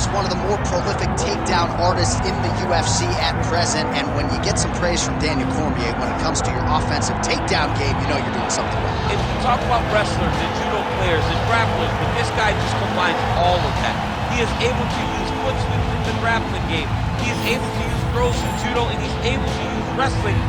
is one of the more prolific takedown artists in the UFC at present, and when you get some praise from Daniel Cormier when it comes to your offensive takedown game, you know you're doing something right. If you talk about wrestlers and judo players and grapplers, but this guy just combines all of that. He is able to use foot sweeps from the grappling game. He is able to use throws from judo, and he's able to use wrestling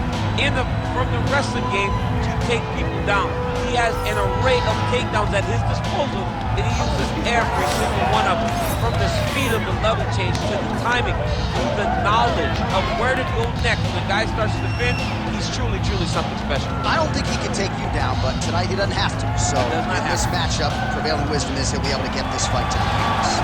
from the wrestling game to take people down. He has an array of takedowns at his disposal, and he uses every single one of them. From the speed of the level change to the timing to the knowledge of where to go next when the guy starts to defend, he's truly, truly something special. I don't think he can take you down, but tonight he doesn't have to. So in this matchup, prevailing wisdom is he'll be able to get this fight to the hands.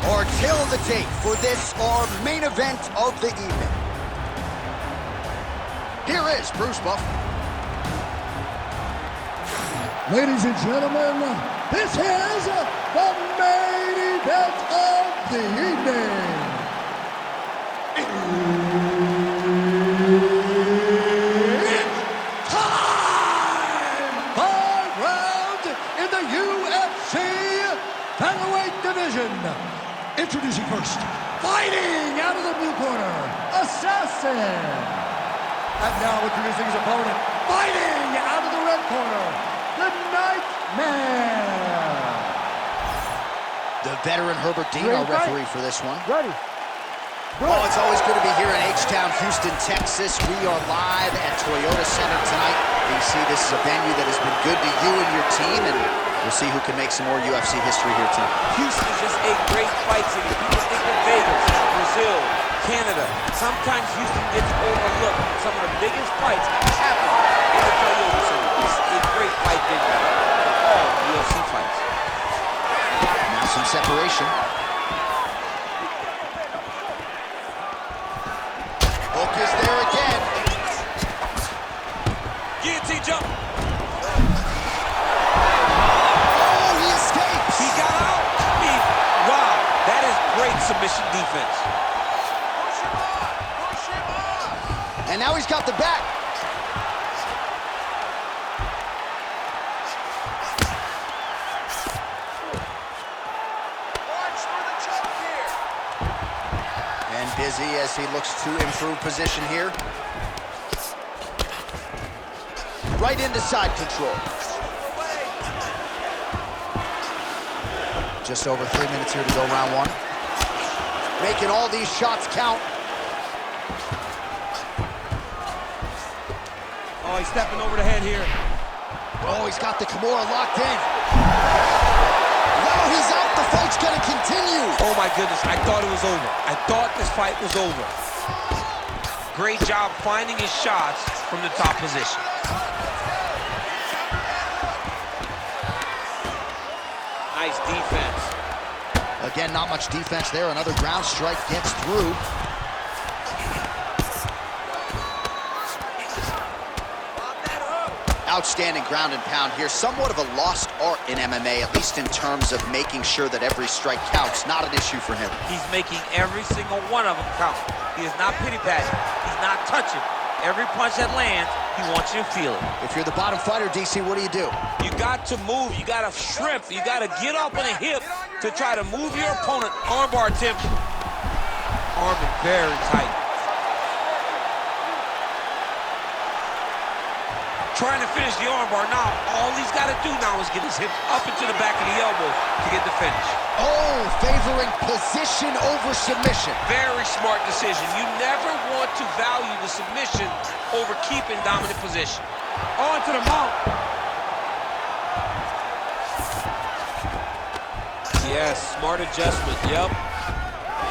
Our tale of the tape for this, our main event of the evening. Here is Bruce Buff. Ladies and gentlemen, this is the main event of the evening. It's time! 5 rounds in the UFC featherweight division. Introducing first, fighting out of the blue corner, Assassin. And now introducing his opponent, fighting out of the red corner, the Nightmare. The veteran Herbert Dean, our referee for this one. Ready. Oh, it's always good to be here in H-Town, Houston, Texas. We are live at Toyota Center tonight. DC, this is a venue that has been good to you and your team, and we'll see who can make some more UFC history here tonight. Houston is just a great fight city. People think of Vegas, Brazil, Canada. Sometimes Houston gets overlooked. Some of the biggest fights happen in the Toyota Center. This is a great fight venue for all UFC fights. Now some separation. Hook is there again. Guillotine jump. Oh, he escapes. He got out. Wow, that is great submission defense. And now he's got the back. And busy as he looks to improve position here. Right into side control. Just over 3 minutes here to go, round one. Making all these shots count. Oh, he's stepping over the head here. Oh, he's got the Kimura locked in. No, he's out. The fight's gonna continue. Oh my goodness, I thought it was over. I thought this fight was over. Great job finding his shots from the top position. Nice defense. Again, not much defense there. Another ground strike gets through. Outstanding ground and pound here. Somewhat of a lost art in MMA, at least in terms of making sure that every strike counts. Not an issue for him. He's making every single one of them count. He is not pity-patting. He's not touching. Every punch that lands, he wants you to feel it. If you're the bottom fighter, DC, what do? You got to move. You got to shrimp. You got to get up on a hip to try to move your opponent. Armbar attempt. Arming very tight. Trying to finish the armbar. Now, all he's got to do now is get his hips up into the back of the elbow to get the finish. Oh, favoring position over submission. Very smart decision. You never want to value the submission over keeping dominant position. On to the mount. Yes, smart adjustment, yep.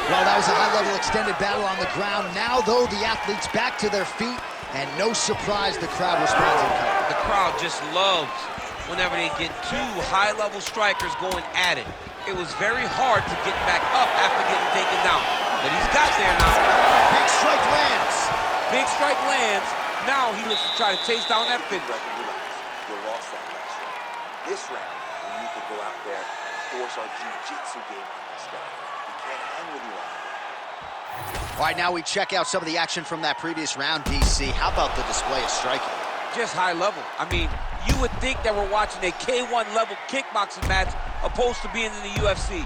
Well, that was a high-level extended battle on the ground. Now, though, the athletes back to their feet, and no surprise the crowd responds in kind. The crowd just loves whenever they get two high-level strikers going at it. It was very hard to get back up after getting taken down. But he's got there now. Big strike lands. Big strike lands. Now he looks to try to chase down that finish. You lost that last round. This round, we need to go out there and force our jiu-jitsu game on this guy. We can't hang with you on it. All right, now we check out some of the action from that previous round, DC. How about the display of striking? Just high level. I mean, you would think that we're watching a K1 level kickboxing match opposed to being in the UFC.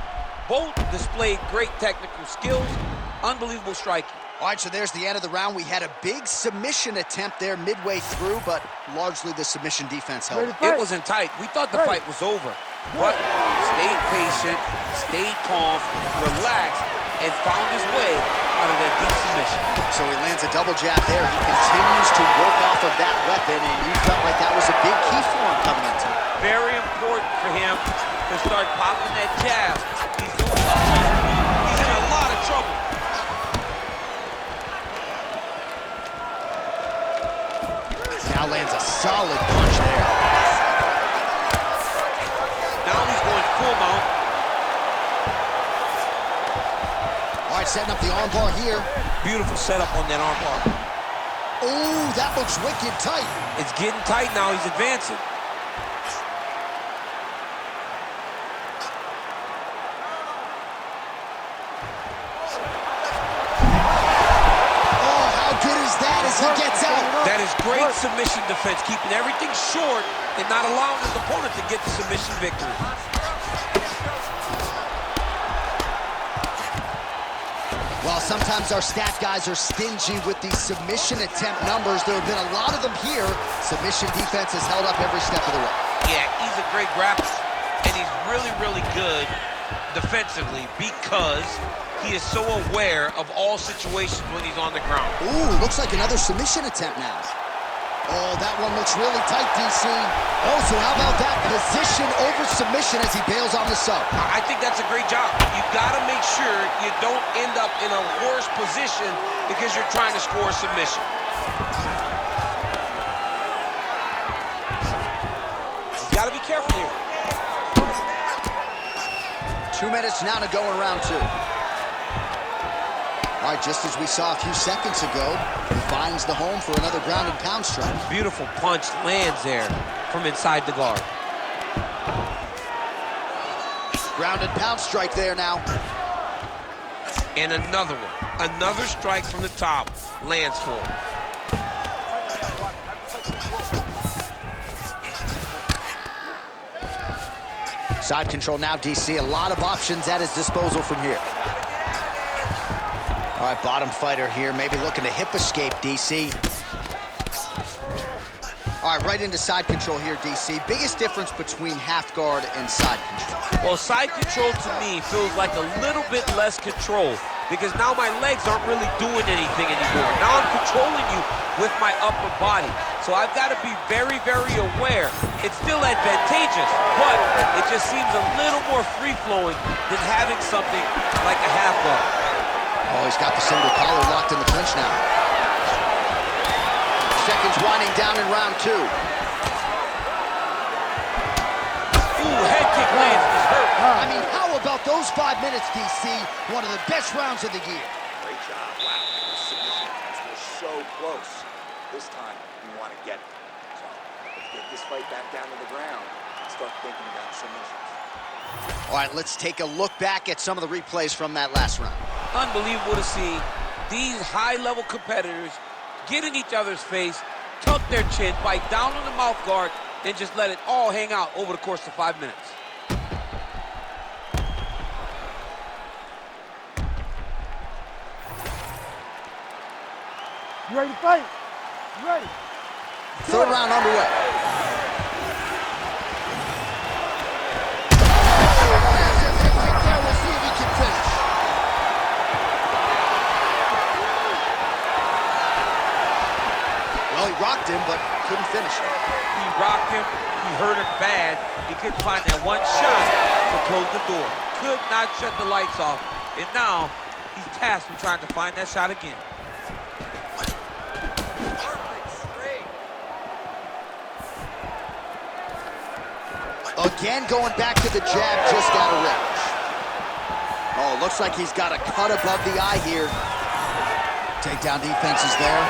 Both displayed great technical skills, unbelievable striking. All right, so there's the end of the round. We had a big submission attempt there midway through, but largely the submission defense held. It wasn't tight. We thought the fight was over, but stayed patient, stayed calm, relaxed, and found his way out of that deep submission. So he lands a double jab there. He continues to work off of that weapon, and you felt like that was a big key for him coming into it. Very important for him to start popping that jab. He's doing he's in a lot of trouble. Now lands a solid punch there. Now he's going full mount. All right, setting up the armbar here. Beautiful setup on that armbar. Oh, that looks wicked tight. It's getting tight now. He's advancing. Oh, how good is that as he gets out? That is great submission defense, keeping everything short and not allowing his opponent to get the submission victory. While sometimes our stat guys are stingy with these submission attempt numbers, there have been a lot of them here. Submission defense has held up every step of the way. Yeah, he's a great grappler, and he's really, really good defensively because he is so aware of all situations when he's on the ground. Ooh, looks like another submission attempt now. Oh, that one looks really tight, DC. Oh, so how about that position over submission as he bails on the sub? I think that's a great job. You gotta make sure you don't end up in a worse position because you're trying to score a submission. You gotta be careful here. 2 minutes now to go in round two. All right, just as we saw a few seconds ago, he finds the home for another ground and pound strike. Beautiful punch lands there from inside the guard. Ground and pound strike there now. And another one. Another strike from the top lands for him. Side control now, DC. A lot of options at his disposal from here. All right, bottom fighter here, maybe looking to hip escape, DC. All right, right into side control here, DC. Biggest difference between half guard and side control? Well, side control to me feels like a little bit less control because now my legs aren't really doing anything anymore. Now I'm controlling you with my upper body. So I've got to be very, very aware. It's still advantageous, but it just seems a little more free-flowing than having something like a half guard. Oh, he's got the single collar locked in the clinch now. Seconds winding down in round two. Ooh, head kick lands, is hurt. I mean, how about those 5 minutes, DC? One of the best rounds of the year. Great job. Wow. Those submission rounds were so close. This time, we want to get it. So, let's get this fight back down to the ground and start thinking about submissions. All right, let's take a look back at some of the replays from that last round. Unbelievable to see these high-level competitors get in each other's face, tuck their chin, bite down on the mouth guard, and just let it all hang out over the course of 5 minutes. You ready to fight? You ready? Third round underway. We'll see if he can finish. Well, he rocked him, but couldn't finish him. He rocked him, he hurt him bad. He couldn't find that one shot to close the door. Could not shut the lights off. And now, he's tasked with trying to find that shot again. Again, going back to the jab, just out of range. Oh, looks like he's got a cut above the eye here. Takedown defense is there.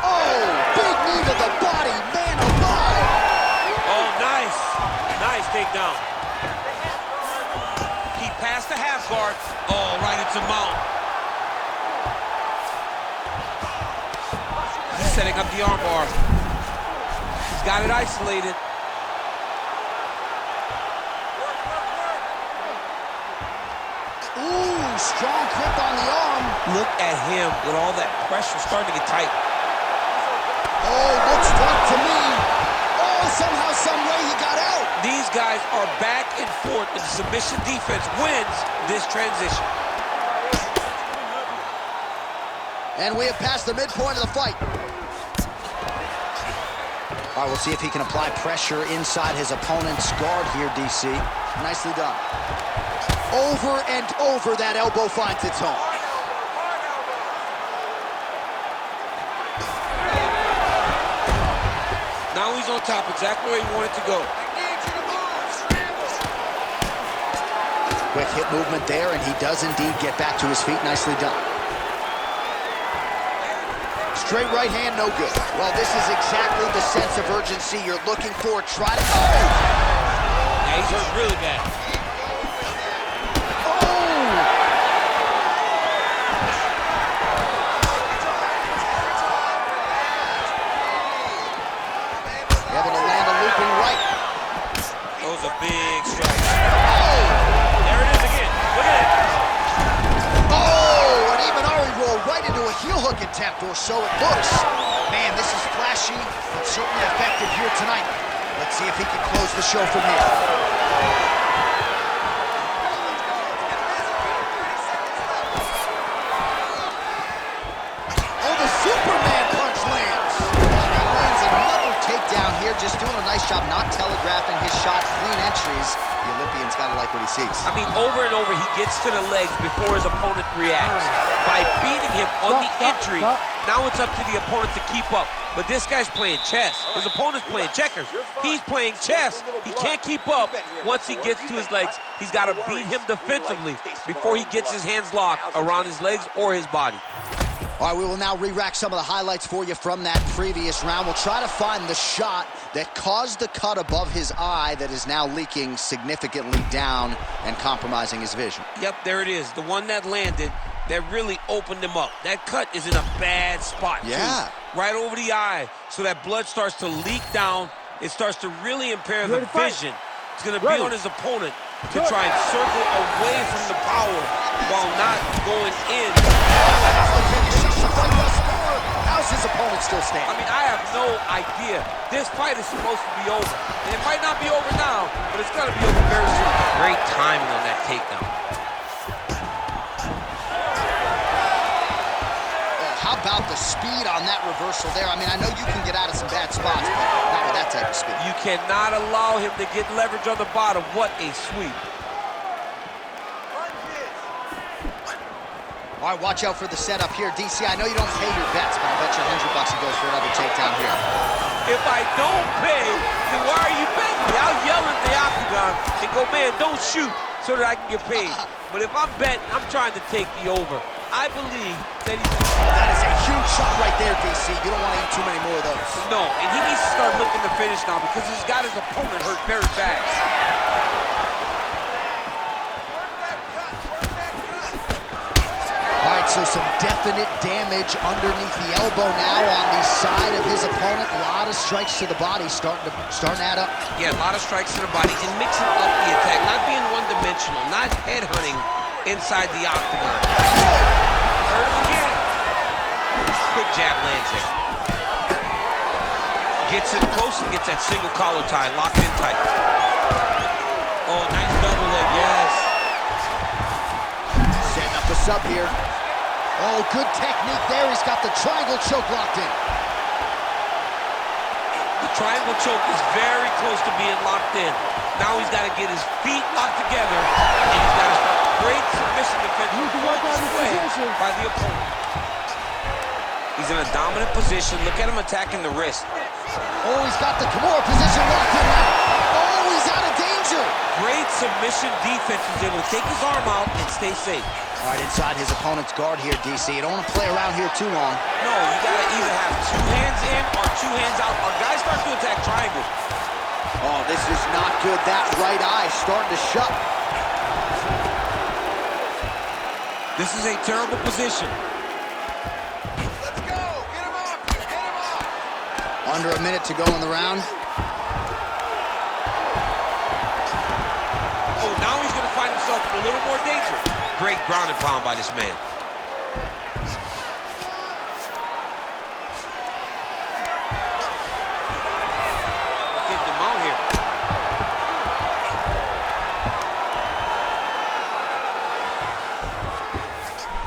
Oh, big knee to the body, man alive. Oh, nice. Nice takedown. He passed the half guard. Oh, right into mount. He's setting up the armbar. He's got it isolated. Ooh, strong grip on the arm. Look at him with all that pressure starting to get tight. Oh, looks tough to me. Oh, somehow, some way he got out. These guys are back and forth, and the submission defense wins this transition. And we have passed the midpoint of the fight. All right, we'll see if he can apply pressure inside his opponent's guard here, DC. Nicely done. Over and over, that elbow finds its home. Now he's on top, exactly where he wanted to go. Quick hip movement there, and he does indeed get back to his feet. Nicely done. Straight right hand, no good. Well, this is exactly the sense of urgency you're looking for. Try to... Oh! Yeah, he's hurt really bad. Able to land a looping right. Those are big strikes. Oh! There it is again. Look at it. Oh! And even Ari rolled right into a heel hook attempt, or so it looks. Man, this is flashy, but certainly effective here tonight. Let's see if he can close the show from here. Oh, the Superman punch lands. He lands another takedown here, just doing a nice job not telegraphing his shot. Clean entries. The Olympian's got to like what he sees. I mean, over and over, he gets to the legs before his opponent reacts. By beating him on the entry, now it's up to the opponent to keep up. But this guy's playing chess. His opponent's playing checkers. He's playing chess. He can't keep up. Once he gets to his legs, he's got to beat him defensively before he gets his hands locked around his legs or his body. All right, we will now re-rack some of the highlights for you from that previous round. We'll try to find the shot that caused the cut above his eye that is now leaking significantly down and compromising his vision. Yep, there it is. The one that landed that really opened him up. That cut is in a bad spot, yeah, too. Right over the eye, so that blood starts to leak down. It starts to really impair the vision. It's going to be on his opponent to try and circle away from the power while not going in. How's his opponent still standing? I mean, I have no idea. This fight is supposed to be over. And it might not be over now, but it's going to be over very soon. Great timing on that takedown. How about the speed on that reversal there? I mean, I know you can get out of some bad spots, but not with that type of speed. You cannot allow him to get leverage on the bottom. What a sweep. All right, watch out for the setup here. DC, I know you don't pay your bets, but I bet you $100 he goes for another takedown here. If I don't pay, then why are you betting me? I'll yell at the octagon and go, man, don't shoot so that I can get paid. But if I'm betting, I'm trying to take the over. I believe that he's... That is a huge shot right there, DC. You don't want to eat too many more of those. No, and he needs to start looking to finish now because he's got his opponent hurt very bad. All right, so some definite damage underneath the elbow now on the side of his opponent. A lot of strikes to the body starting to add up. Yeah, a lot of strikes to the body and mixing up the attack, not being one-dimensional, not headhunting inside the octagon. Hurt him again. Quick jab lands it. Gets in close and gets that single collar tie, locked in tight. Oh, nice double leg, yes. Setting up a sub here. Oh, good technique there. He's got the triangle choke locked in. The triangle choke is very close to being locked in. Now he's got to get his feet locked together, and he's got to start great submission defense by the opponent. He's in a dominant position. Look at him attacking the wrist. Oh, he's got the Kimura position locked in now. Oh, he's out of danger. Great submission defense. He's able to take his arm out and stay safe. All right, inside his opponent's guard here, DC. You don't want to play around here too long. No, you got to either have two hands in or two hands out. Our guy starts to attack triangle. Oh, this is not good. That right eye starting to shut. This is a terrible position. Let's go! Get him up! Get him up! Under a minute to go in the round. Oh, now he's going to find himself in a little more danger. Great ground and pound by this man. Getting him out here.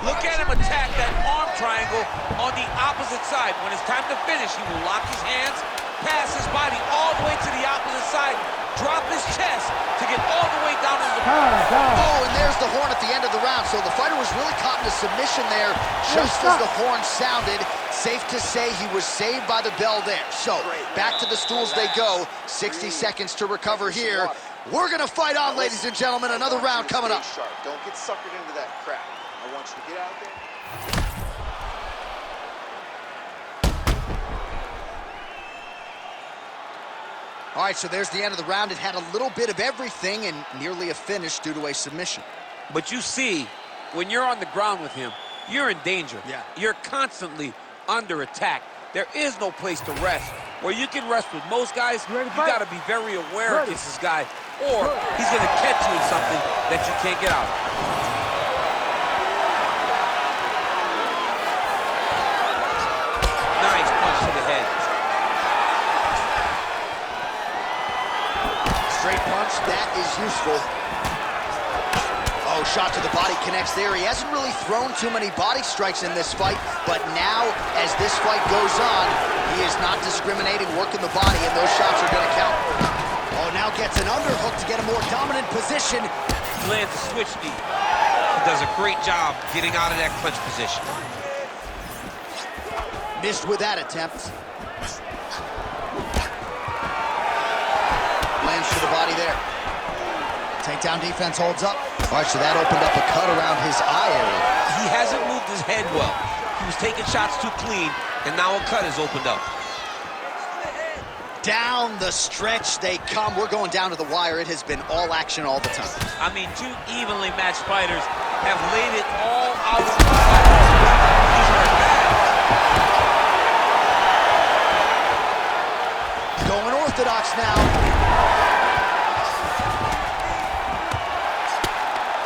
Look at him attack that arm triangle on the opposite side. When it's time to finish, he will lock his hands, pass his body all the way to the opposite side, drop his chest to get all the way down to the... Oh, and there's the horn at the end of the round. So the fighter was really caught in a submission there just as the horn sounded. Safe to say he was saved by the bell there. So back to the stools they go. 60 seconds to recover here. We're going to fight on, ladies and gentlemen. Another round coming up. Don't get suckered into that crap. I want you to get out there. All right, so there's the end of the round. It had a little bit of everything and nearly a finish due to a submission. But you see, when you're on the ground with him, you're in danger. Yeah. You're constantly under attack. There is no place to rest. Where you can rest with most guys, you got to be very aware against this guy, or he's going to catch you in something that you can't get out of. Nice punch to the head. Straight punch, that is useful. Oh, shot to the body connects there. He hasn't really thrown too many body strikes in this fight, but now, as this fight goes on, he is not discriminating, working the body, and those shots are going to count. Oh, now gets an underhook to get a more dominant position. He lands a switch knee. He does a great job getting out of that clinch position. Missed with that attempt. Lands to the body there. Takedown defense holds up. All right, so that opened up a cut around his eye area. He hasn't moved his head well. He was taking shots too clean, and now a cut has opened up. Down the stretch they come. We're going down to the wire. It has been all action all the time. I mean, two evenly matched fighters have laid it all out. He's hurt bad. Going orthodox now.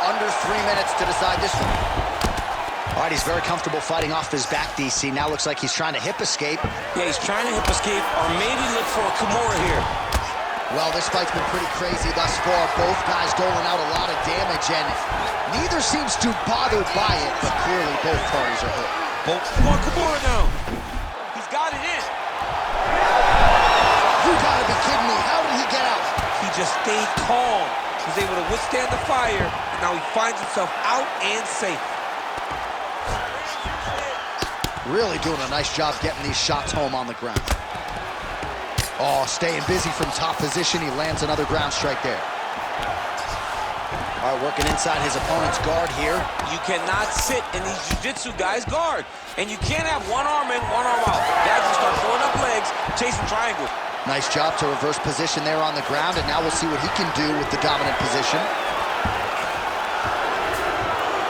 Under 3 minutes to decide this one. All right, he's very comfortable fighting off his back, DC. Now looks like he's trying to hip escape. Yeah, he's trying to hip escape or maybe look for a Kimura here. Well, this fight's been pretty crazy thus far. Both guys doling out a lot of damage, and neither seems too bothered by it, but clearly both parties are hurt. Come on, Kimura now. He's got it in. You gotta be kidding me. How did he get out? He just stayed calm. He was able to withstand the fire, and now he finds himself out and safe. Really doing a nice job getting these shots home on the ground. Oh, staying busy from top position. He lands another ground strike there. All right, working inside his opponent's guard here. You cannot sit in these jiu-jitsu guys' guard. And you can't have one arm in, one arm out. Guys will start throwing up legs, chasing triangles. Nice job to reverse position there on the ground, and now we'll see what he can do with the dominant position.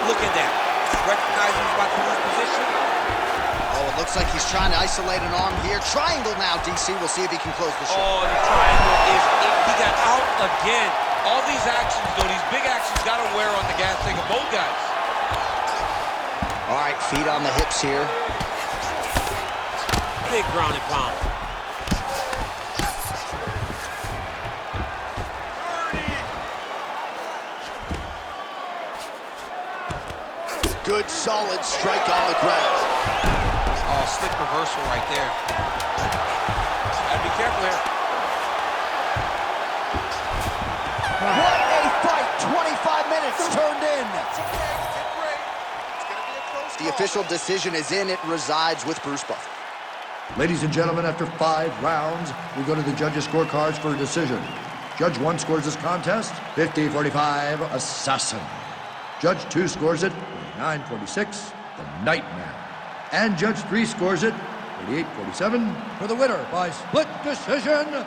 Look at that. Just recognizing he's about to lose position. Oh, it looks like he's trying to isolate an arm here. Triangle now, DC. We'll see if he can close the show. Oh, the triangle is it. He got out again. All these actions, though, these big actions got to wear on the gas tank of both guys. All right, feet on the hips here. Big ground and pound. Good, solid strike on the ground. Oh, slick reversal right there. Gotta be careful here. What a fight! 25 minutes turned in. The official decision is in. It resides with Bruce Buffer. Ladies and gentlemen, after 5 rounds, we go to the judges' scorecards for a decision. Judge 1 scores this contest 50-45, Assassin. Judge 2 scores it 49-46, The Nightmare. And Judge 3 scores it 48-47 for the winner by split decision,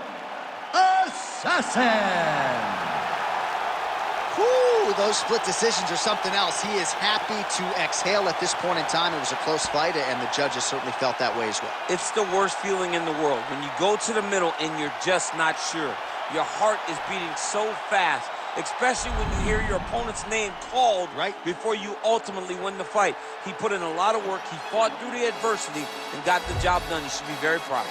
Assassin! Whew, those split decisions are something else. He is happy to exhale at this point in time. It was a close fight, and the judges certainly felt that way as well. It's the worst feeling in the world when you go to the middle and you're just not sure. Your heart is beating so fast, especially when you hear your opponent's name called right before you ultimately win the fight. He put in a lot of work. He fought through the adversity and got the job done. You should be very proud.